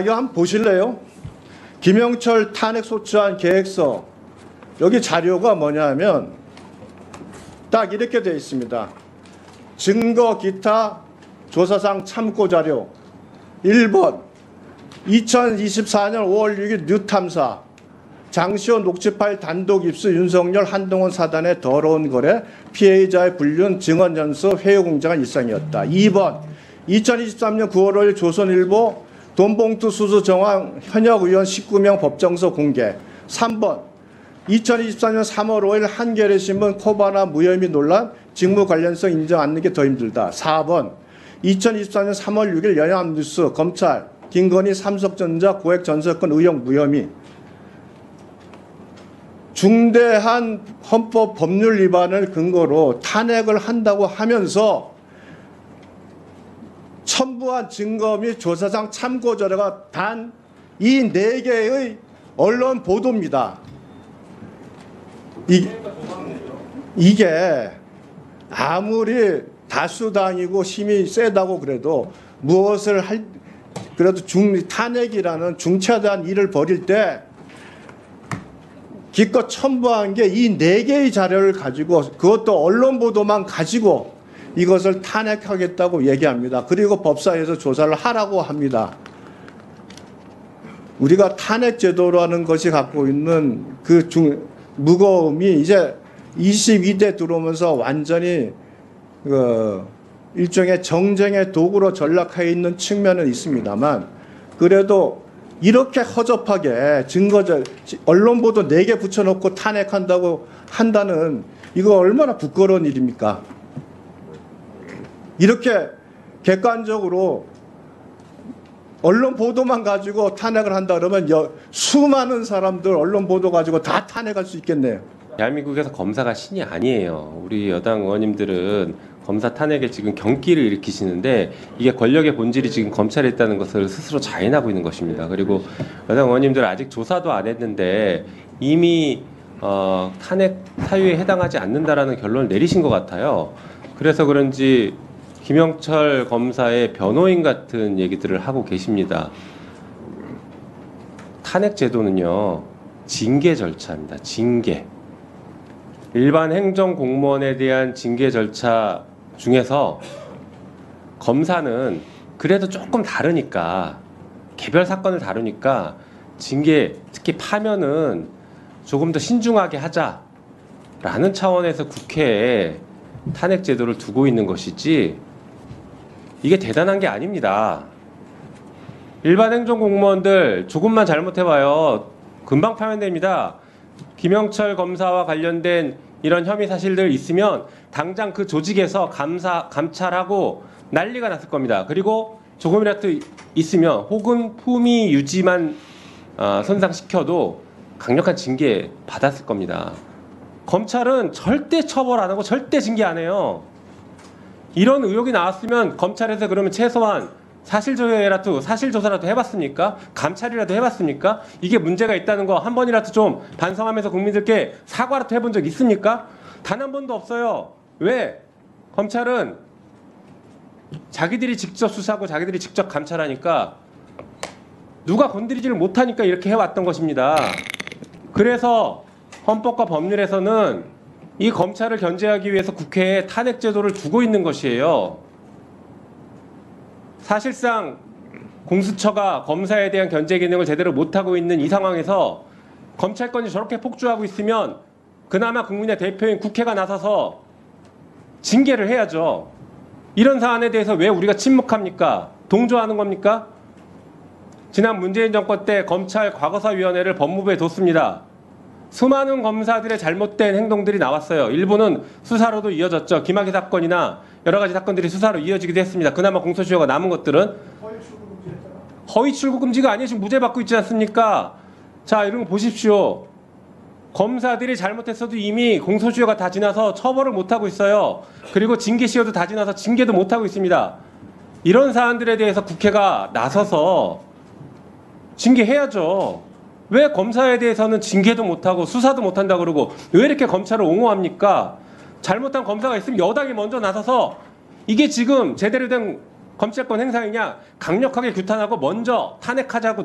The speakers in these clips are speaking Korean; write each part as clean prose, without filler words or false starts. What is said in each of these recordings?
이거 한번 보실래요? 김영철 탄핵 소추안 계획서, 여기 자료가 뭐냐면 딱 이렇게 되어 있습니다. 증거 기타 조사상 참고 자료 1번 2024년 5월 6일 뉴탐사 장시호 녹취 파일 단독 입수 윤석열 한동훈 사단의 더러운 거래 피해자의 불륜 증언 연수 회유 공작은 일상이었다. 2번 2023년 9월 5일 조선일보 돈봉투 수수 정황 현역 의원 19명 법정서 공개. 3번 2024년 3월 5일 한겨레신문 코바나 무혐의 논란 직무 관련성 인정 않는 게 더 힘들다. 4번 2024년 3월 6일 연합뉴스 검찰 김건희 삼성전자 고액 전세권 의혹 무혐의. 중대한 헌법 법률 위반을 근거로 탄핵을 한다고 하면서 첨부한 증거 및 조사상 참고 자료가 단 이 4개의 언론 보도입니다. 이게 아무리 다수당이고 힘이 세다고 그래도 무엇을 그래도 탄핵이라는 중차대한 일을 벌일 때 기껏 첨부한 게 이 4개의 자료를 가지고 그것도 언론 보도만 가지고 이것을 탄핵하겠다고 얘기합니다. 그리고 법사위에서 조사를 하라고 합니다. 우리가 탄핵 제도라는 것이 갖고 있는 그 무거움이 이제 22대 들어오면서 완전히 일종의 정쟁의 도구로 전락해 있는 측면은 있습니다만, 그래도 이렇게 허접하게 언론 보도 4개 붙여놓고 탄핵한다고 한다는 이거 얼마나 부끄러운 일입니까? 이렇게 객관적으로 언론 보도만 가지고 탄핵을 한다 그러면 수많은 사람들 언론 보도 가지고 다 탄핵할 수 있겠네요. 대한민국에서 검사가 신이 아니에요. 우리 여당 의원님들은 검사 탄핵에 지금 경기를 일으키시는데 이게 권력의 본질이 지금 검찰에 있다는 것을 스스로 자인하고 있는 것입니다. 그리고 여당 의원님들 아직 조사도 안 했는데 이미 탄핵 사유에 해당하지 않는다라는 결론을 내리신 것 같아요. 그래서 그런지 김영철 검사의 변호인 같은 얘기들을 하고 계십니다. 탄핵 제도는요, 징계 절차입니다. 징계. 일반 행정 공무원에 대한 징계 절차 중에서 검사는 그래도 조금 다르니까, 개별 사건을 다루니까 징계, 특히 파면은 조금 더 신중하게 하자라는 차원에서 국회에 탄핵 제도를 두고 있는 것이지 이게 대단한 게 아닙니다. 일반 행정공무원들 조금만 잘못해봐요. 금방 파면됩니다. 김영철 검사와 관련된 이런 혐의 사실들 있으면 당장 그 조직에서 감찰하고 난리가 났을 겁니다. 그리고 조금이라도 있으면 혹은 품위 유지만 손상시켜도 강력한 징계 받았을 겁니다. 검찰은 절대 처벌 안 하고 절대 징계 안 해요. 이런 의혹이 나왔으면 검찰에서 그러면 최소한 사실조사라도 해봤습니까? 감찰이라도 해봤습니까? 이게 문제가 있다는 거 한 번이라도 좀 반성하면서 국민들께 사과라도 해본 적 있습니까? 단 한 번도 없어요. 왜? 검찰은 자기들이 직접 수사하고 자기들이 직접 감찰하니까 누가 건드리지를 못하니까 이렇게 해왔던 것입니다. 그래서 헌법과 법률에서는 이 검찰을 견제하기 위해서 국회에 탄핵 제도를 두고 있는 것이에요. 사실상 공수처가 검사에 대한 견제 기능을 제대로 못하고 있는 이 상황에서 검찰권이 저렇게 폭주하고 있으면 그나마 국민의 대표인 국회가 나서서 징계를 해야죠. 이런 사안에 대해서 왜 우리가 침묵합니까? 동조하는 겁니까? 지난 문재인 정권 때 검찰 과거사위원회를 법무부에 뒀습니다. 수많은 검사들의 잘못된 행동들이 나왔어요. 일부는 수사로도 이어졌죠. 김학의 사건이나 여러 가지 사건들이 수사로 이어지기도 했습니다. 그나마 공소시효가 남은 것들은 허위 출구 금지가 아니에요. 지금 무죄 받고 있지 않습니까? 자, 이런 거 보십시오. 검사들이 잘못했어도 이미 공소시효가 다 지나서 처벌을 못하고 있어요. 그리고 징계시효도 다 지나서 징계도 못하고 있습니다. 이런 사안들에 대해서 국회가 나서서 징계해야죠. 왜 검사에 대해서는 징계도 못하고 수사도 못한다고 그러고 왜 이렇게 검찰을 옹호합니까? 잘못한 검사가 있으면 여당이 먼저 나서서 이게 지금 제대로 된 검찰권 행사이냐 강력하게 규탄하고 먼저 탄핵하자고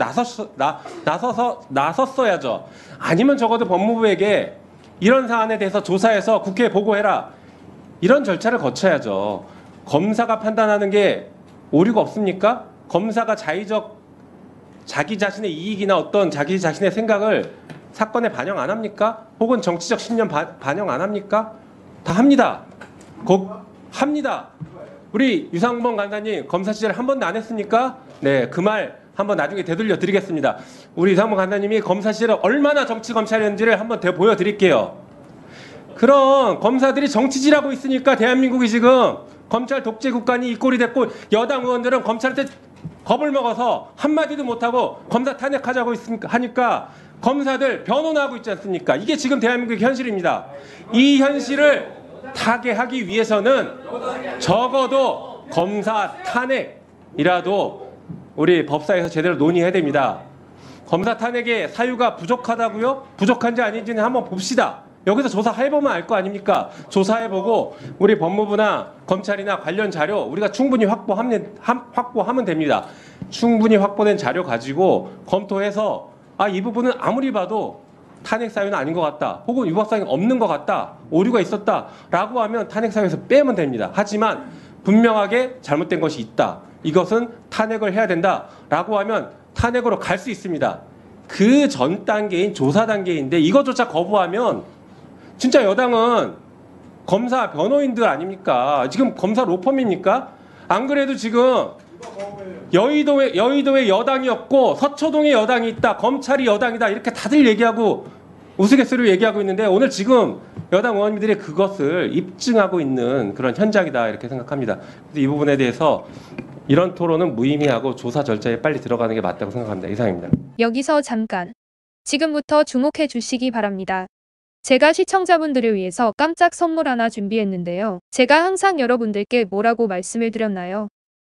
나섰어야죠. 아니면 적어도 법무부에게 이런 사안에 대해서 조사해서 국회에 보고해라. 이런 절차를 거쳐야죠. 검사가 판단하는 게 오류가 없습니까? 검사가 자기 자신의 이익이나 어떤 자기 자신의 생각을 사건에 반영 안 합니까? 혹은 정치적 신념 반영 안 합니까? 다 합니다. 합니다. 우리 유상범 간사님 검사 시절 한 번도 안 했습니까? 네, 그 말 한번 나중에 되돌려 드리겠습니다. 우리 유상범 간사님이 검사 시절에 얼마나 정치 검찰이었는지를 한번 보여드릴게요. 그럼 검사들이 정치질하고 있으니까 대한민국이 지금 검찰 독재 국가니 이 꼴이 됐고 여당 의원들은 검찰한테 겁을 먹어서 한마디도 못하고 검사 탄핵하자고 하니까 검사들 변호하고 있지 않습니까? 이게 지금 대한민국의 현실입니다. 이 현실을 타개하기 위해서는 적어도 검사 탄핵이라도 우리 법사에서 제대로 논의해야 됩니다. 검사 탄핵의 사유가 부족하다고요? 부족한지 아닌지는 한번 봅시다. 여기서 조사해보면 알 거 아닙니까? 조사해보고 우리 법무부나 검찰이나 관련 자료 우리가 충분히 확보하면 됩니다. 충분히 확보된 자료 가지고 검토해서 이 부분은 아무리 봐도 탄핵 사유는 아닌 것 같다. 혹은 위법 사유는 없는 것 같다. 오류가 있었다라고 하면 탄핵 사유에서 빼면 됩니다. 하지만 분명하게 잘못된 것이 있다. 이것은 탄핵을 해야 된다라고 하면 탄핵으로 갈 수 있습니다. 그 전 단계인 조사 단계인데 이것조차 거부하면 진짜 여당은 검사 변호인들 아닙니까? 지금 검사 로펌입니까? 안 그래도 지금 여의도에 여당이었고 서초동에 여당이 있다. 검찰이 여당이다. 이렇게 다들 얘기하고 우스갯소리로 얘기하고 있는데 오늘 지금 여당 의원님들이 그것을 입증하고 있는 그런 현장이다. 이렇게 생각합니다. 그래서 이 부분에 대해서 이런 토론은 무의미하고 조사 절차에 빨리 들어가는 게 맞다고 생각합니다. 이상입니다. 여기서 잠깐. 지금부터 주목해 주시기 바랍니다. 제가 시청자분들을 위해서 깜짝 선물 하나 준비했는데요. 제가 항상 여러분들께 뭐라고 말씀을 드렸나요?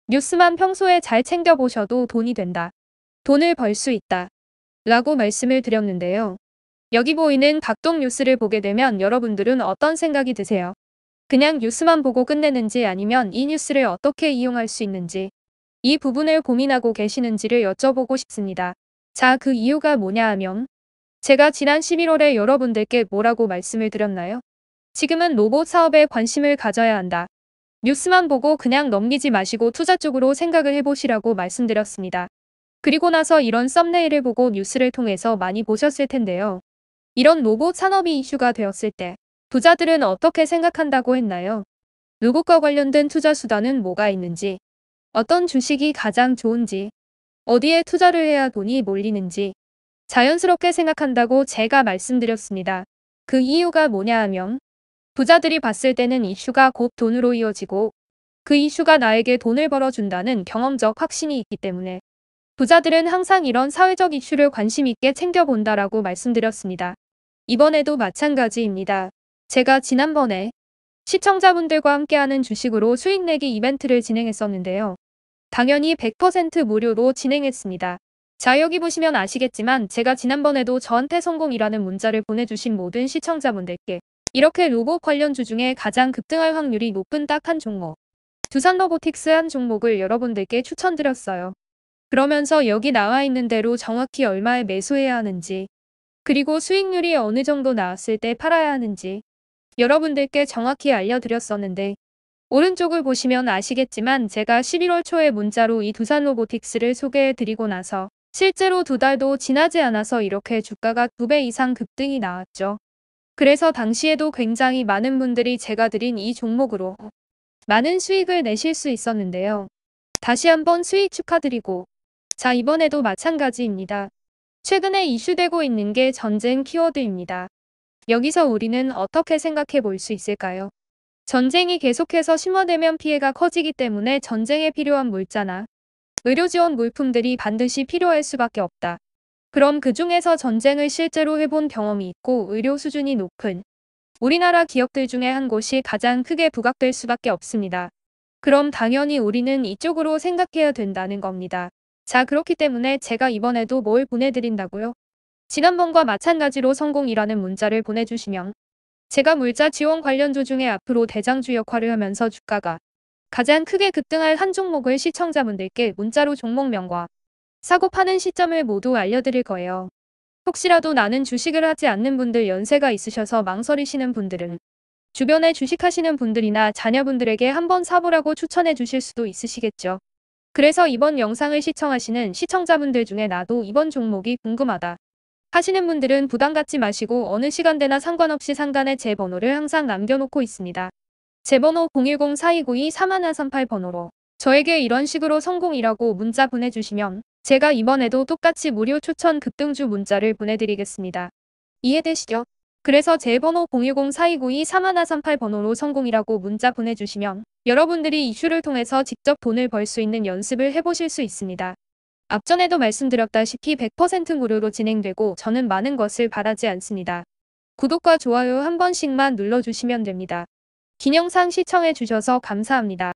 뉴스만 평소에 잘 챙겨보셔도 돈이 된다. 돈을 벌 수 있다. 라고 말씀을 드렸는데요. 여기 보이는 각종 뉴스를 보게 되면 여러분들은 어떤 생각이 드세요? 그냥 뉴스만 보고 끝내는지 아니면 이 뉴스를 어떻게 이용할 수 있는지 이 부분을 고민하고 계시는지를 여쭤보고 싶습니다. 자, 그 이유가 뭐냐 하면 제가 지난 11월에 여러분들께 뭐라고 말씀을 드렸나요? 지금은 로봇 사업에 관심을 가져야 한다. 뉴스만 보고 그냥 넘기지 마시고 투자 쪽으로 생각을 해보시라고 말씀드렸습니다. 그리고 나서 이런 썸네일을 보고 뉴스를 통해서 많이 보셨을 텐데요. 이런 로봇 산업이 이슈가 되었을 때 부자들은 어떻게 생각한다고 했나요? 로봇과 관련된 투자 수단은 뭐가 있는지, 어떤 주식이 가장 좋은지, 어디에 투자를 해야 돈이 몰리는지 자연스럽게 생각한다고 제가 말씀드렸습니다. 그 이유가 뭐냐 하면 부자들이 봤을 때는 이슈가 곧 돈으로 이어지고 그 이슈가 나에게 돈을 벌어준다는 경험적 확신이 있기 때문에 부자들은 항상 이런 사회적 이슈를 관심 있게 챙겨본다라고 말씀드렸습니다. 이번에도 마찬가지입니다. 제가 지난번에 시청자분들과 함께하는 주식으로 수익 내기 이벤트를 진행했었는데요. 당연히 100% 무료로 진행했습니다. 자, 여기 보시면 아시겠지만 제가 지난번에도 저한테 성공이라는 문자를 보내주신 모든 시청자분들께 이렇게 로봇 관련주 중에 가장 급등할 확률이 높은 딱 한 종목, 두산로보틱스 한 종목을 여러분들께 추천드렸어요. 그러면서 여기 나와 있는 대로 정확히 얼마에 매수해야 하는지, 그리고 수익률이 어느 정도 나왔을 때 팔아야 하는지 여러분들께 정확히 알려드렸었는데 오른쪽을 보시면 아시겠지만 제가 11월 초에 문자로 이 두산로보틱스를 소개해드리고 나서 실제로 2달도 지나지 않아서 이렇게 주가가 2배 이상 급등이 나왔죠. 그래서 당시에도 굉장히 많은 분들이 제가 드린 이 종목으로 많은 수익을 내실 수 있었는데요. 다시 한번 수익 축하드리고, 자, 이번에도 마찬가지입니다. 최근에 이슈되고 있는 게 전쟁 키워드입니다. 여기서 우리는 어떻게 생각해 볼 수 있을까요? 전쟁이 계속해서 심화되면 피해가 커지기 때문에 전쟁에 필요한 물자나 의료 지원 물품들이 반드시 필요할 수밖에 없다. 그럼 그 중에서 전쟁을 실제로 해본 경험이 있고 의료 수준이 높은 우리나라 기업들 중에 한 곳이 가장 크게 부각될 수밖에 없습니다. 그럼 당연히 우리는 이쪽으로 생각해야 된다는 겁니다. 자, 그렇기 때문에 제가 이번에도 뭘 보내드린다고요? 지난번과 마찬가지로 성공이라는 문자를 보내주시면 제가 물자 지원 관련주 중에 앞으로 대장주 역할을 하면서 주가가 가장 크게 급등할 한 종목을 시청자분들께 문자로 종목명과 사고 파는 시점을 모두 알려드릴 거예요. 혹시라도 나는 주식을 하지 않는 분들, 연세가 있으셔서 망설이시는 분들은 주변에 주식하시는 분들이나 자녀분들에게 한번 사보라고 추천해 주실 수도 있으시겠죠. 그래서 이번 영상을 시청하시는 시청자분들 중에 나도 이번 종목이 궁금하다 하시는 분들은 부담 갖지 마시고 어느 시간대나 상관없이 상단에 제 번호를 항상 남겨놓고 있습니다. 제 번호 010-4292-3138 번호로 저에게 이런 식으로 성공이라고 문자 보내주시면 제가 이번에도 똑같이 무료 추천 급등주 문자를 보내드리겠습니다. 이해되시죠? 그래서 제 번호 010-4292-3138 번호로 성공이라고 문자 보내주시면 여러분들이 이슈를 통해서 직접 돈을 벌 수 있는 연습을 해보실 수 있습니다. 앞전에도 말씀드렸다시피 100% 무료로 진행되고 저는 많은 것을 바라지 않습니다. 구독과 좋아요 한 번씩만 눌러주시면 됩니다. 긴 영상 시청해 주셔서 감사합니다.